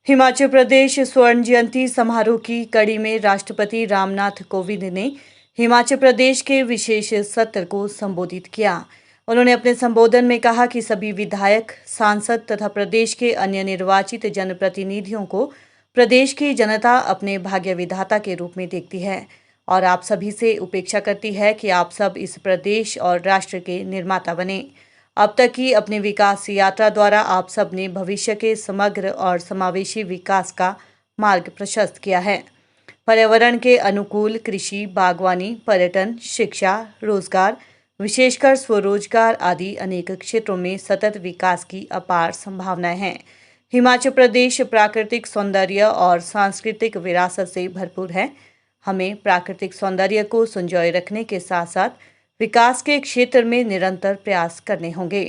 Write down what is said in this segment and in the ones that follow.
हिमाचल प्रदेश स्वर्ण जयंती समारोह की कड़ी में राष्ट्रपति रामनाथ कोविंद ने हिमाचल प्रदेश के विशेष सत्र को संबोधित किया। उन्होंने अपने संबोधन में कहा कि सभी विधायक, सांसद तथा प्रदेश के अन्य निर्वाचित जनप्रतिनिधियों को प्रदेश की जनता अपने भाग्य विधाता के रूप में देखती है और आप सभी से अपेक्षा करती है कि आप सब इस प्रदेश और राष्ट्र के निर्माता बने। अब तक की अपनी विकास यात्रा द्वारा आप सब ने भविष्य के समग्र और समावेशी विकास का मार्ग प्रशस्त किया है। पर्यावरण के अनुकूल कृषि, बागवानी, पर्यटन, शिक्षा, रोजगार, विशेषकर स्वरोजगार आदि अनेक क्षेत्रों में सतत विकास की अपार संभावनाएं हैं। हिमाचल प्रदेश प्राकृतिक सौंदर्य और सांस्कृतिक विरासत से भरपूर है। हमें प्राकृतिक सौंदर्य को संजोए रखने के साथ साथ विकास के क्षेत्र में निरंतर प्रयास करने होंगे।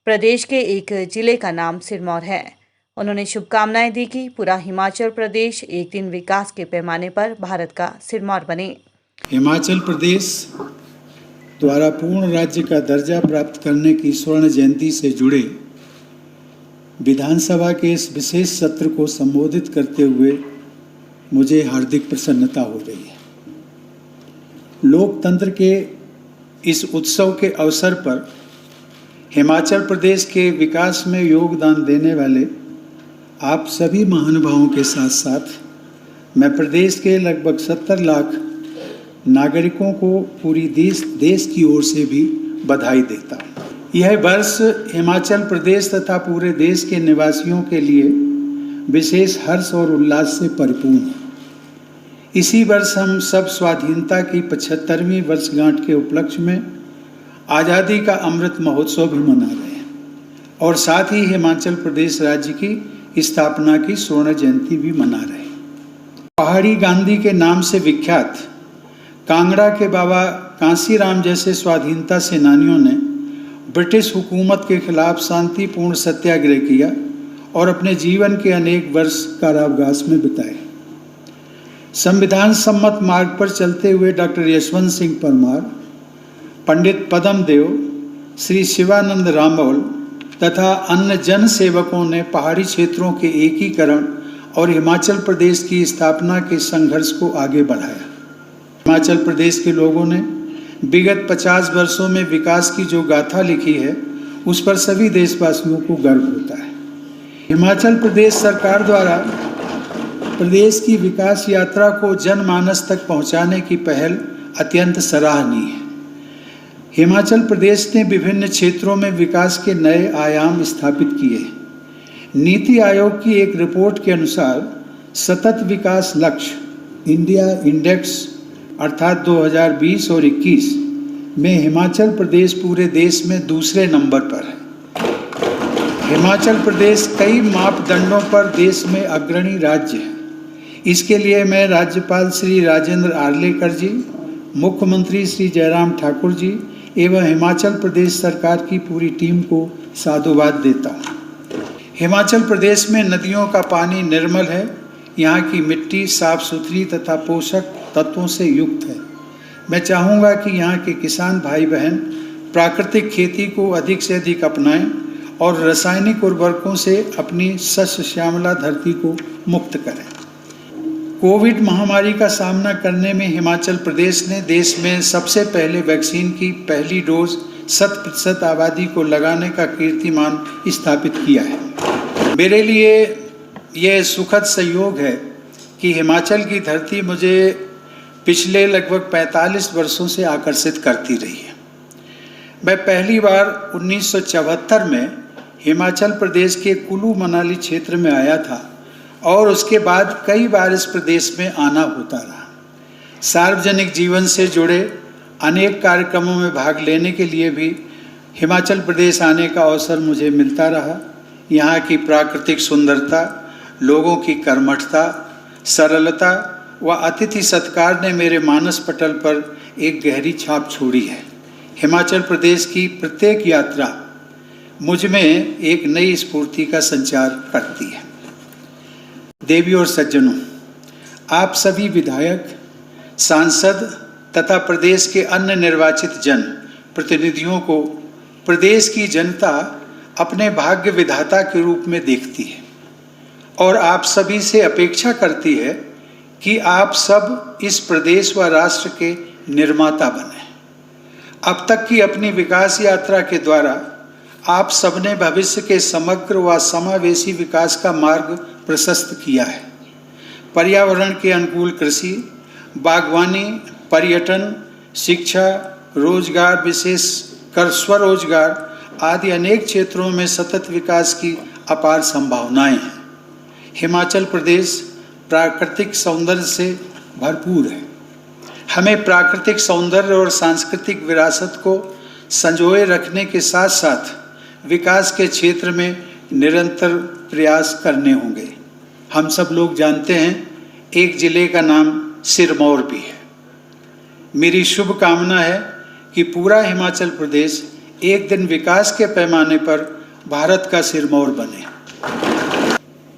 प्रदेश के एक जिले का नाम सिरमौर है। उन्होंने शुभकामनाएं दी कि पूरा हिमाचल प्रदेश एक दिन विकास के पैमाने पर भारत का सिरमौर बने। हिमाचल प्रदेश द्वारा पूर्ण राज्य का दर्जा प्राप्त करने की स्वर्ण जयंती से जुड़े विधानसभा के इस विशेष सत्र को संबोधित करते हुए मुझे हार्दिक प्रसन्नता हो रही है। लोकतंत्र के इस उत्सव के अवसर पर हिमाचल प्रदेश के विकास में योगदान देने वाले आप सभी महानुभावों के साथ साथ मैं प्रदेश के लगभग 70 लाख नागरिकों को पूरी देश की ओर से भी बधाई देता हूँ। यह वर्ष हिमाचल प्रदेश तथा पूरे देश के निवासियों के लिए विशेष हर्ष और उल्लास से परिपूर्ण है। इसी वर्ष हम सब स्वाधीनता की 75वीं वर्षगांठ के उपलक्ष्य में आज़ादी का अमृत महोत्सव भी मना रहे हैं और साथ ही हिमाचल प्रदेश राज्य की स्थापना की स्वर्ण जयंती भी मना रहे हैं। पहाड़ी गांधी के नाम से विख्यात कांगड़ा के बाबा कांसीराम जैसे स्वाधीनता सेनानियों ने ब्रिटिश हुकूमत के खिलाफ शांतिपूर्ण सत्याग्रह किया और अपने जीवन के अनेक वर्ष कारावास में बिताए। संविधान सम्मत मार्ग पर चलते हुए डॉक्टर यशवंत सिंह परमार, पंडित पद्म देव, श्री शिवानंद रामौल तथा अन्य जन सेवकों ने पहाड़ी क्षेत्रों के एकीकरण और हिमाचल प्रदेश की स्थापना के संघर्ष को आगे बढ़ाया। हिमाचल प्रदेश के लोगों ने विगत 50 वर्षों में विकास की जो गाथा लिखी है, उस पर सभी देशवासियों को गर्व होता है। हिमाचल प्रदेश सरकार द्वारा प्रदेश की विकास यात्रा को जनमानस तक पहुंचाने की पहल अत्यंत सराहनीय है। हिमाचल प्रदेश ने विभिन्न क्षेत्रों में विकास के नए आयाम स्थापित किए। नीति आयोग की एक रिपोर्ट के अनुसार सतत विकास लक्ष्य इंडिया इंडेक्स अर्थात 2020 और 21 में हिमाचल प्रदेश पूरे देश में दूसरे नंबर पर है। हिमाचल प्रदेश कई मापदंडों पर देश में अग्रणी राज्य है। इसके लिए मैं राज्यपाल श्री राजेंद्र आर्लेकर जी, मुख्यमंत्री श्री जयराम ठाकुर जी एवं हिमाचल प्रदेश सरकार की पूरी टीम को साधुवाद देता हूँ। हिमाचल प्रदेश में नदियों का पानी निर्मल है। यहाँ की मिट्टी साफ सुथरी तथा पोषक तत्वों से युक्त है। मैं चाहूँगा कि यहाँ के किसान भाई बहन प्राकृतिक खेती को अधिक से अधिक अपनाएं और रासायनिक उर्वरकों से अपनी शस्य श्यामला धरती को मुक्त करें। कोविड महामारी का सामना करने में हिमाचल प्रदेश ने देश में सबसे पहले वैक्सीन की पहली डोज 100% आबादी को लगाने का कीर्तिमान स्थापित किया है। मेरे लिए यह सुखद संयोग है कि हिमाचल की धरती मुझे पिछले लगभग 45 वर्षों से आकर्षित करती रही है। मैं पहली बार 1974 में हिमाचल प्रदेश के कुल्लू मनाली क्षेत्र में आया था और उसके बाद कई बार इस प्रदेश में आना होता रहा। सार्वजनिक जीवन से जुड़े अनेक कार्यक्रमों में भाग लेने के लिए भी हिमाचल प्रदेश आने का अवसर मुझे मिलता रहा। यहाँ की प्राकृतिक सुंदरता, लोगों की कर्मठता, सरलता व अतिथि सत्कार ने मेरे मानस पटल पर एक गहरी छाप छोड़ी है। हिमाचल प्रदेश की प्रत्येक यात्रा मुझ में एक नई स्फूर्ति का संचार करती है। देवी और सज्जनों, आप सभी विधायक, सांसद तथा प्रदेश के अन्य निर्वाचित जन प्रतिनिधियों को प्रदेश की जनता अपने भाग्य विधाता के रूप में देखती है। और आप सभी से अपेक्षा करती है कि आप सब इस प्रदेश व राष्ट्र के निर्माता बने। अब तक की अपनी विकास यात्रा के द्वारा आप सबने भविष्य के समग्र व समावेशी विकास का मार्ग प्रशस्त किया है। पर्यावरण के अनुकूल कृषि, बागवानी, पर्यटन, शिक्षा, रोजगार, विशेषकर स्वरोजगार आदि अनेक क्षेत्रों में सतत विकास की अपार संभावनाएं हैं। हिमाचल प्रदेश प्राकृतिक सौंदर्य से भरपूर है। हमें प्राकृतिक सौंदर्य और सांस्कृतिक विरासत को संजोए रखने के साथ साथ विकास के क्षेत्र में निरंतर प्रयास करने होंगे। हम सब लोग जानते हैं एक जिले का नाम सिरमौर भी है। मेरी शुभकामना है कि पूरा हिमाचल प्रदेश एक दिन विकास के पैमाने पर भारत का सिरमौर बने।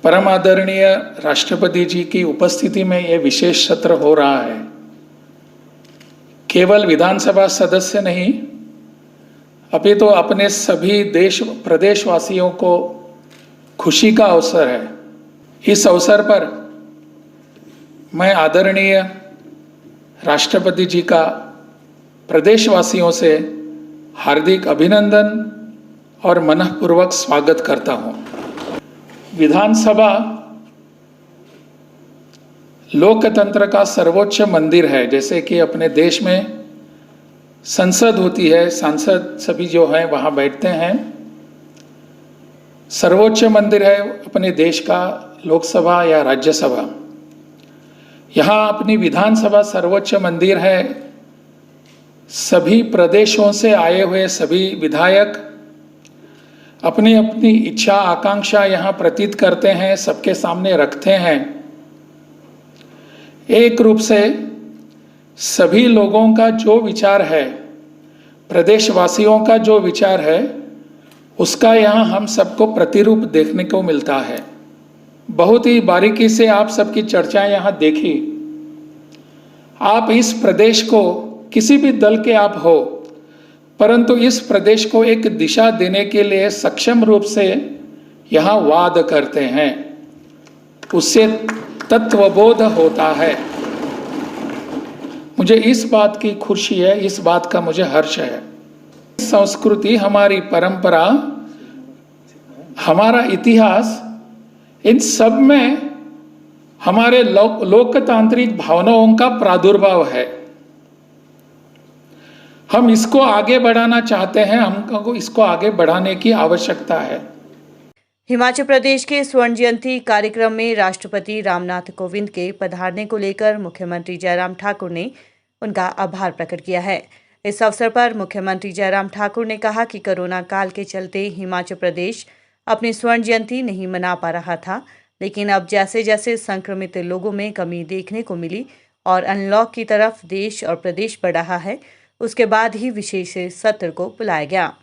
परम आदरणीय राष्ट्रपति जी की उपस्थिति में ये विशेष सत्र हो रहा है। केवल विधानसभा सदस्य नहीं, अभी तो अपने सभी प्रदेशवासियों को खुशी का अवसर है। इस अवसर पर मैं आदरणीय राष्ट्रपति जी का प्रदेशवासियों से हार्दिक अभिनंदन और मनःपूर्वक स्वागत करता हूं। विधानसभा लोकतंत्र का सर्वोच्च मंदिर है। जैसे कि अपने देश में संसद होती है, सांसद सभी जो हैं वहाँ बैठते हैं। सर्वोच्च मंदिर है अपने देश का लोकसभा या राज्यसभा। यहाँ अपनी विधानसभा सर्वोच्च मंदिर है। सभी प्रदेशों से आए हुए सभी विधायक अपनी अपनी इच्छा आकांक्षा यहाँ प्रतीत करते हैं, सबके सामने रखते हैं। एक रूप से सभी लोगों का जो विचार है, प्रदेशवासियों का जो विचार है, उसका यहाँ हम सबको प्रतिरूप देखने को मिलता है। बहुत ही बारीकी से आप सबकी चर्चाएं यहाँ देखी। आप इस प्रदेश को, किसी भी दल के आप हो, परंतु इस प्रदेश को एक दिशा देने के लिए सक्षम रूप से यहाँ वाद करते हैं। उससे तत्वबोध होता है। मुझे इस बात की खुशी है, इस बात का मुझे हर्ष है। संस्कृति, हमारी परंपरा, हमारा इतिहास, इन सब में हमारे लोकतांत्रिक भावनाओं का प्रादुर्भाव है। हम इसको आगे बढ़ाना चाहते हैं, हमको इसको आगे बढ़ाने की आवश्यकता है। हिमाचल प्रदेश के स्वर्ण जयंती कार्यक्रम में राष्ट्रपति रामनाथ कोविंद के पधारने को लेकर मुख्यमंत्री जयराम ठाकुर ने उनका आभार प्रकट किया है। इस अवसर पर मुख्यमंत्री जयराम ठाकुर ने कहा कि कोरोना काल के चलते हिमाचल प्रदेश अपनी स्वर्ण जयंती नहीं मना पा रहा था, लेकिन अब जैसे जैसे संक्रमित लोगों में कमी देखने को मिली और अनलॉक की तरफ देश और प्रदेश बढ़ रहा है, उसके बाद ही विशेष सत्र को बुलाया गया।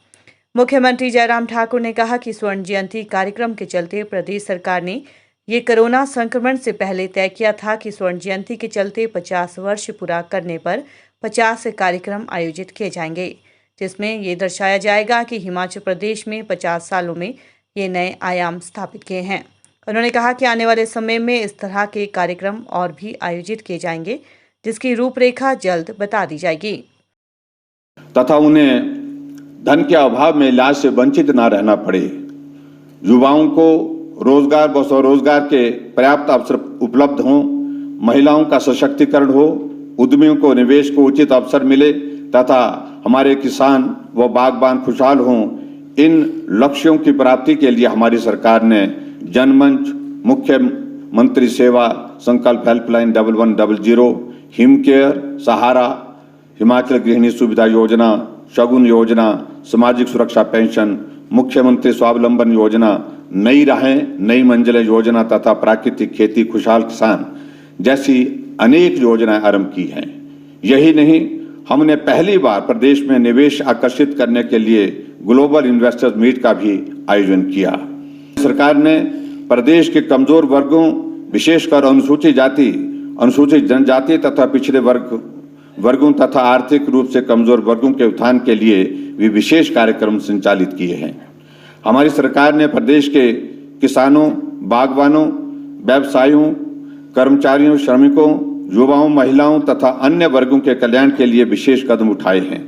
मुख्यमंत्री जयराम ठाकुर ने कहा कि स्वर्ण जयंती कार्यक्रम के चलते प्रदेश सरकार ने ये कोरोना संक्रमण से पहले तय किया था कि स्वर्ण जयंती के चलते 50 वर्ष पूरा करने पर 50 कार्यक्रम आयोजित किए जाएंगे, जिसमें ये दर्शाया जाएगा कि हिमाचल प्रदेश में 50 सालों में ये नए आयाम स्थापित किए हैं। उन्होंने कहा कि आने वाले समय में इस तरह के कार्यक्रम और भी आयोजित किए जाएंगे, जिसकी रूपरेखा जल्द बता दी जाएगी तथा उन्हें धन के अभाव में इलाज से वंचित न रहना पड़े। युवाओं को रोजगार व स्वरोजगार के पर्याप्त अवसर उपलब्ध हों, महिलाओं का सशक्तिकरण हो, उद्यमियों को निवेश को उचित अवसर मिले तथा हमारे किसान व बागबान खुशहाल हों। इन लक्ष्यों की प्राप्ति के लिए हमारी सरकार ने जनमंच, मुख्यमंत्री सेवा संकल्प हेल्पलाइन 1100, हिमकेयर, सहारा, हिमाचल गृहिणी सुविधा योजना, शगुन योजना, सामाजिक सुरक्षा पेंशन, मुख्यमंत्री स्वावलंबन योजना, नई राहें नई मंजिलें योजना तथा प्राकृतिक खेती खुशहाल किसान जैसी अनेक योजनाएं आरंभ की हैं। यही नहीं, हमने पहली बार प्रदेश में निवेश आकर्षित करने के लिए ग्लोबल इन्वेस्टर्स मीट का भी आयोजन किया। सरकार ने प्रदेश के कमजोर वर्गों, विशेषकर अनुसूचित जाति, अनुसूचित जनजाति तथा पिछड़े वर्गों तथा आर्थिक रूप से कमजोर वर्गों के उत्थान के लिए भी विशेष कार्यक्रम संचालित किए हैं। हमारी सरकार ने प्रदेश के किसानों, बागवानों व्यवसायियों, कर्मचारियों, श्रमिकों, युवाओं, महिलाओं तथा अन्य वर्गों के कल्याण के लिए विशेष कदम उठाए हैं।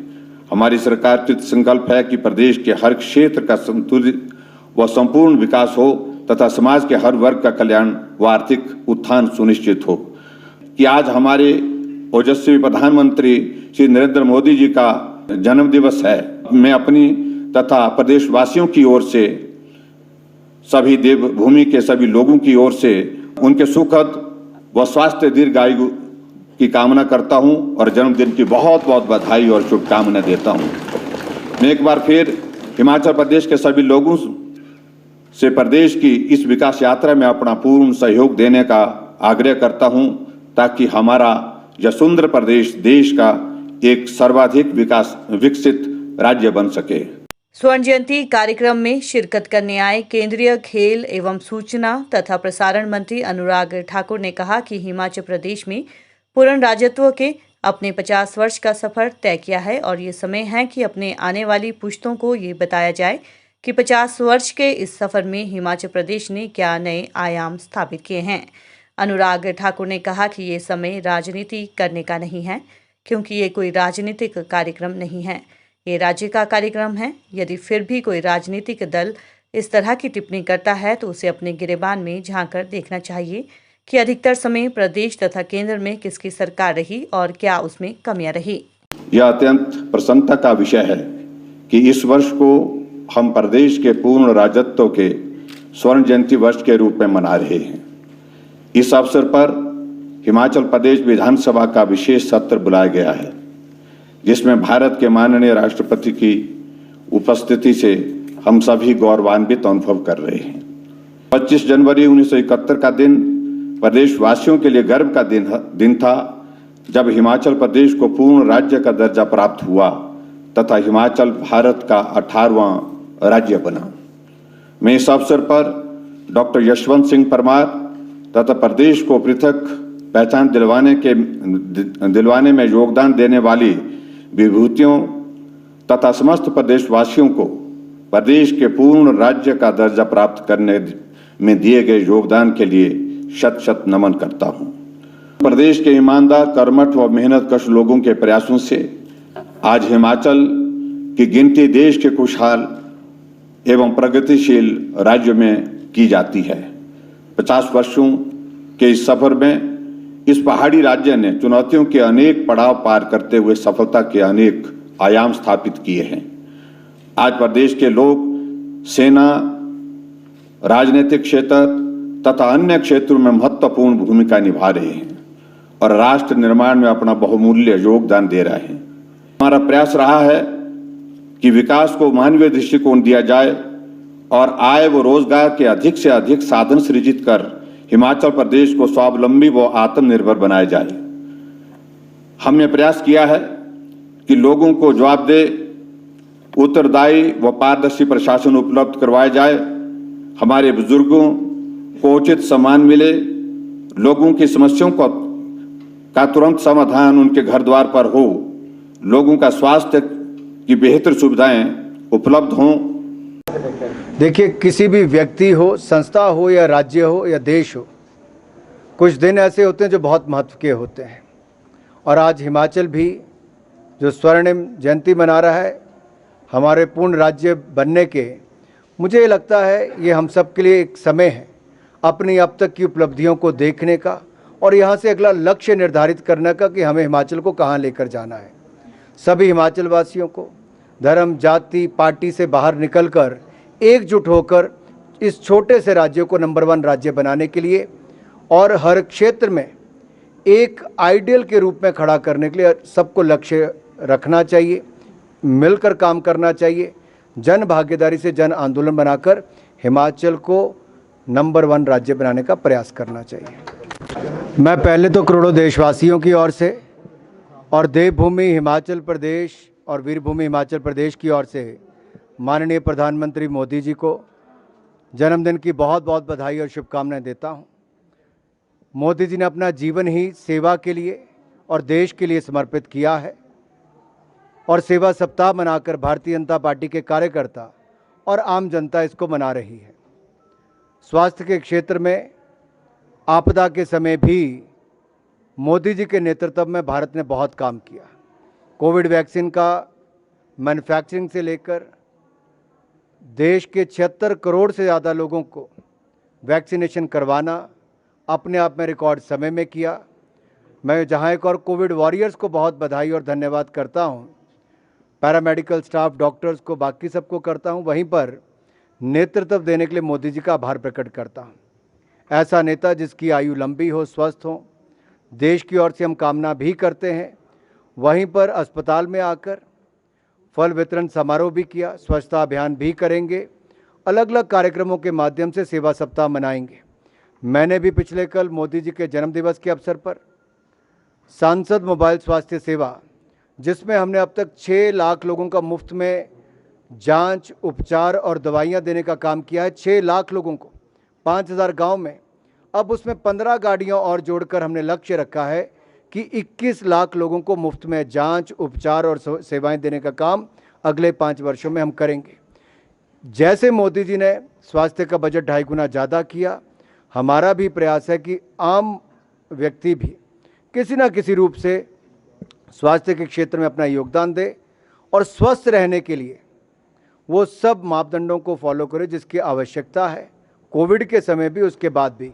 हमारी सरकार कृत संकल्प है कि प्रदेश के हर क्षेत्र का संतुलित व संपूर्ण विकास हो तथा समाज के हर वर्ग का कल्याण व आर्थिक उत्थान सुनिश्चित हो। कि आज हमारे ओजस्वी प्रधानमंत्री श्री नरेंद्र मोदी जी का जन्म दिवस है। मैं अपनी तथा प्रदेशवासियों की ओर से, सभी देवभूमि के सभी लोगों की ओर से उनके सुखद व स्वास्थ्य दीर्घायु की कामना करता हूं और जन्मदिन की बहुत बहुत बधाई और शुभकामनाएं देता हूं। मैं एक बार फिर हिमाचल प्रदेश के सभी लोगों से प्रदेश की इस विकास यात्रा में अपना पूर्ण सहयोग देने का आग्रह करता हूं, ताकि हमारा यह सुंदर प्रदेश देश का एक सर्वाधिक विकसित राज्य बन सके। स्वर्ण जयंती कार्यक्रम में शिरकत करने आए केंद्रीय खेल एवं सूचना तथा प्रसारण मंत्री अनुराग ठाकुर ने कहा कि हिमाचल प्रदेश में पूर्ण राज्यत्व के अपने 50 वर्ष का सफर तय किया है और ये समय है कि अपने आने वाली पुश्तों को ये बताया जाए कि 50 वर्ष के इस सफर में हिमाचल प्रदेश ने क्या नए आयाम स्थापित किए हैं। अनुराग ठाकुर ने कहा कि ये समय राजनीति करने का नहीं है, क्योंकि ये कोई राजनीतिक कार्यक्रम नहीं है, ये राज्य का कार्यक्रम है। यदि फिर भी कोई राजनीतिक दल इस तरह की टिप्पणी करता है तो उसे अपने गिरेबान में झांककर देखना चाहिए कि अधिकतर समय प्रदेश तथा केंद्र में किसकी सरकार रही और क्या उसमें कमियां रही। यह अत्यंत प्रसन्नता का विषय है कि इस वर्ष को हम प्रदेश के पूर्ण राज्यत्व के स्वर्ण जयंती वर्ष के रूप में मना रहे हैं। इस अवसर पर हिमाचल प्रदेश विधानसभा का विशेष सत्र बुलाया गया है, जिसमें भारत के माननीय राष्ट्रपति की उपस्थिति से हम सभी गौरवान्वित अनुभव कर रहे हैं। 25 जनवरी 1971 का दिन प्रदेशवासियों के लिए गर्व का दिन था, जब हिमाचल प्रदेश को पूर्ण राज्य का दर्जा प्राप्त हुआ तथा हिमाचल भारत का 18वां राज्य बना। मैं इस अवसर पर डॉक्टर यशवंत सिंह परमार तथा प्रदेश को पृथक पहचान दिलवाने में योगदान देने वाली विभूतियों तथा समस्त प्रदेशवासियों को प्रदेश के पूर्ण राज्य का दर्जा प्राप्त करने में दिए गए योगदान के लिए शत शत नमन करता हूं। प्रदेश के ईमानदार, कर्मठ व मेहनतकश लोगों के प्रयासों से आज हिमाचल की गिनती देश के खुशहाल एवं प्रगतिशील राज्य में की जाती है। 50 वर्षों के इस सफर में इस पहाड़ी राज्य ने चुनौतियों के अनेक पड़ाव पार करते हुए सफलता के अनेक आयाम स्थापित किए हैं। आज प्रदेश के लोग सेना, राजनीतिक क्षेत्र तथा अन्य क्षेत्रों में महत्वपूर्ण भूमिका निभा रहे हैं और राष्ट्र निर्माण में अपना बहुमूल्य योगदान दे रहे हैं। हमारा प्रयास रहा है कि विकास को मानवीय दृष्टिकोण दिया जाए और आय व रोजगार के अधिक से अधिक साधन सृजित कर हिमाचल प्रदेश को स्वावलंबी व आत्मनिर्भर बनाया जाए। हमने प्रयास किया है कि लोगों को जवाबदेह, उत्तरदायी व पारदर्शी प्रशासन उपलब्ध करवाया जाए। हमारे बुजुर्गों को उचित सम्मान मिले, लोगों की समस्याओं का तुरंत समाधान उनके घर द्वार पर हो, लोगों का स्वास्थ्य की बेहतर सुविधाएं उपलब्ध हों। देखिए, किसी भी व्यक्ति हो, संस्था हो या राज्य हो या देश हो, कुछ दिन ऐसे होते हैं जो बहुत महत्व के होते हैं और आज हिमाचल भी जो स्वर्णिम जयंती मना रहा है हमारे पूर्ण राज्य बनने के, मुझे ये लगता है ये हम सब के लिए एक समय है अपनी अब तक की उपलब्धियों को देखने का और यहाँ से अगला लक्ष्य निर्धारित करने का कि हमें हिमाचल को कहाँ लेकर जाना है। सभी हिमाचल वासियों को धर्म, जाति, पार्टी से बाहर निकलकर एकजुट होकर इस छोटे से राज्य को नंबर 1 राज्य बनाने के लिए और हर क्षेत्र में एक आइडियल के रूप में खड़ा करने के लिए सबको लक्ष्य रखना चाहिए, मिलकर काम करना चाहिए, जन भागीदारी से जन आंदोलन बनाकर हिमाचल को नंबर 1 राज्य बनाने का प्रयास करना चाहिए। मैं पहले तो करोड़ों देशवासियों की ओर से और देवभूमि हिमाचल प्रदेश और वीरभूमि हिमाचल प्रदेश की ओर से माननीय प्रधानमंत्री मोदी जी को जन्मदिन की बहुत बहुत बधाई और शुभकामनाएं देता हूं। मोदी जी ने अपना जीवन ही सेवा के लिए और देश के लिए समर्पित किया है और सेवा सप्ताह मनाकर भारतीय जनता पार्टी के कार्यकर्ता और आम जनता इसको मना रही है। स्वास्थ्य के क्षेत्र में आपदा के समय भी मोदी जी के नेतृत्व में भारत ने बहुत काम किया। कोविड वैक्सीन का मैन्युफैक्चरिंग से लेकर देश के 76 करोड़ से ज़्यादा लोगों को वैक्सीनेशन करवाना अपने आप में रिकॉर्ड समय में किया। मैं जहां एक और कोविड वॉरियर्स को बहुत बधाई और धन्यवाद करता हूं, पैरामेडिकल स्टाफ, डॉक्टर्स को, बाकी सबको करता हूं, वहीं पर नेतृत्व देने के लिए मोदी जी का आभार प्रकट करता हूं। ऐसा नेता जिसकी आयु लंबी हो, स्वस्थ हो, देश की ओर से हम कामना भी करते हैं। वहीं पर अस्पताल में आकर फल वितरण समारोह भी किया, स्वच्छता अभियान भी करेंगे, अलग अलग कार्यक्रमों के माध्यम से सेवा सप्ताह मनाएंगे। मैंने भी पिछले कल मोदी जी के जन्मदिवस के अवसर पर सांसद मोबाइल स्वास्थ्य सेवा, जिसमें हमने अब तक 6 लाख लोगों का मुफ्त में जांच, उपचार और दवाइयां देने का काम किया है। 6 लाख लोगों को 5000 गांव में। अब उसमें 15 गाड़ियां और जोड़कर हमने लक्ष्य रखा है कि 21 लाख लोगों को मुफ्त में जांच, उपचार और सेवाएं देने का काम अगले 5 वर्षों में हम करेंगे। जैसे मोदी जी ने स्वास्थ्य का बजट 2.5 गुना ज़्यादा किया, हमारा भी प्रयास है कि आम व्यक्ति भी किसी न किसी रूप से स्वास्थ्य के क्षेत्र में अपना योगदान दे और स्वस्थ रहने के लिए वो सब मापदंडों को फॉलो करे जिसकी आवश्यकता है, कोविड के समय भी, उसके बाद भी।